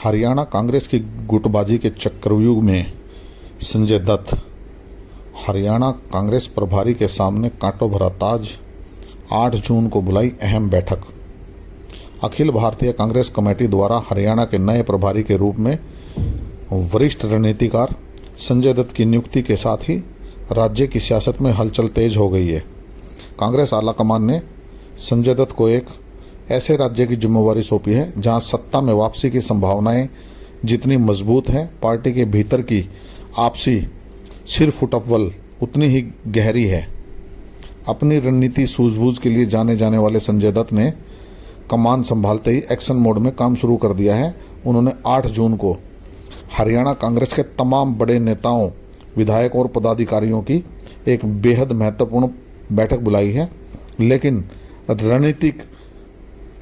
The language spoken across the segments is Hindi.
हरियाणा कांग्रेस की गुटबाजी के चक्रव्यूह में संजय दत्त। हरियाणा कांग्रेस प्रभारी के सामने कांटों भरा ताज। 8 जून को बुलाई अहम बैठक। अखिल भारतीय कांग्रेस कमेटी द्वारा हरियाणा के नए प्रभारी के रूप में वरिष्ठ रणनीतिकार संजय दत्त की नियुक्ति के साथ ही राज्य की सियासत में हलचल तेज हो गई है। कांग्रेस आलाकमान ने संजय दत्त को एक ऐसे राज्य की जिम्मेवारी सौंपी है जहां सत्ता में वापसी की संभावनाएं जितनी मजबूत हैं, पार्टी के भीतर की आपसी सिर फुटअव्वल उतनी ही गहरी है। अपनी रणनीति सूझबूझ के लिए जाने जाने वाले संजय दत्त ने कमान संभालते ही एक्शन मोड में काम शुरू कर दिया है। उन्होंने 8 जून को हरियाणा कांग्रेस के तमाम बड़े नेताओं, विधायक और पदाधिकारियों की एक बेहद महत्वपूर्ण बैठक बुलाई है। लेकिन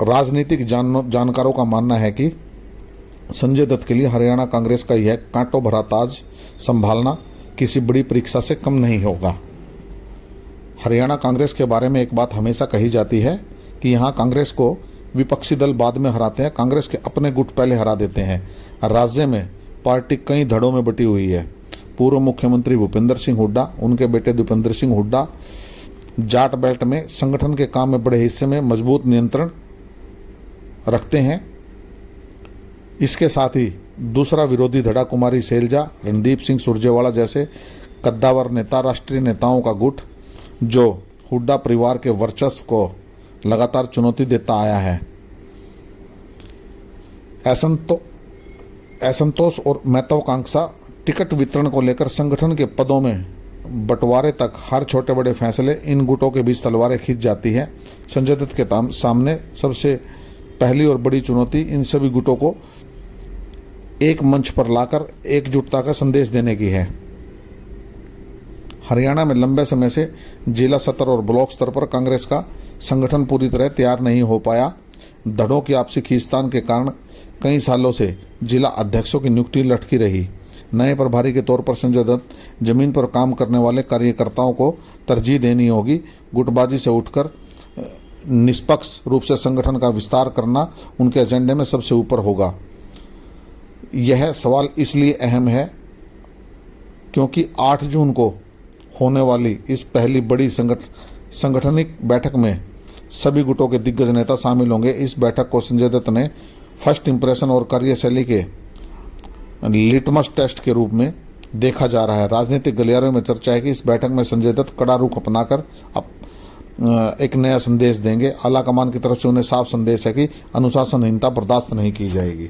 राजनीतिक जानकारों का मानना है कि संजय दत्त के लिए हरियाणा कांग्रेस का यह कांटों भरा ताज संभालना किसी बड़ी परीक्षा से कम नहीं होगा। हरियाणा कांग्रेस के बारे में एक बात हमेशा कही जाती है कि यहाँ कांग्रेस को विपक्षी दल बाद में हराते हैं, कांग्रेस के अपने गुट पहले हरा देते हैं। राज्य में पार्टी कई धड़ों में बटी हुई है। पूर्व मुख्यमंत्री भूपेंद्र सिंह हुड्डा, उनके बेटे दीपेंद्र सिंह हुड्डा जाट बेल्ट में संगठन के काम में बड़े हिस्से में मजबूत नियंत्रण रखते हैं। इसके साथ ही दूसरा विरोधी धड़ा कुमारी सैलजा, रणदीप सिंह सुरजेवाला जैसे कद्दावर नेता, राष्ट्रीय नेताओं का गुट जो हुड्डा परिवार के वर्चस्व को लगातार चुनौती देता आया है। असंतोष और महत्वाकांक्षा टिकट वितरण को लेकर संगठन के पदों में बंटवारे तक हर छोटे बड़े फैसले इन गुटों के बीच तलवारें खींच जाती है। संजय दत्त के सामने सबसे पहली और बड़ी चुनौती इन सभी गुटों को एक मंच पर लाकर एकजुटता का संदेश देने की है। हरियाणा में लंबे समय से जिला स्तर और ब्लॉक स्तर पर कांग्रेस का संगठन पूरी तरह तैयार नहीं हो पाया। धड़ों की आपसी खींचतान के कारण कई सालों से जिला अध्यक्षों की नियुक्ति लटकी रही। नए प्रभारी के तौर पर संजय दत्त जमीन पर काम करने वाले कार्यकर्ताओं को तरजीह देनी होगी। गुटबाजी से उठकर निष्पक्ष रूप से संगठन का विस्तार करना उनके एजेंडे में सबसे ऊपर होगा। यह सवाल इसलिए अहम है क्योंकि 8 जून को होने वाली इस पहली बड़ी संगठनिक बैठक में सभी गुटों के दिग्गज नेता शामिल होंगे। इस बैठक को संजय दत्त ने फर्स्ट इंप्रेशन और कार्यशैली के लिटमस टेस्ट के रूप में देखा जा रहा है। राजनीतिक गलियारों में चर्चा है कि इस बैठक में संजय दत्त कड़ा रुख अपनाकर एक नया संदेश देंगे। आलाकमान की तरफ से उन्हें साफ संदेश है कि अनुशासनहीनता बर्दाश्त नहीं की जाएगी।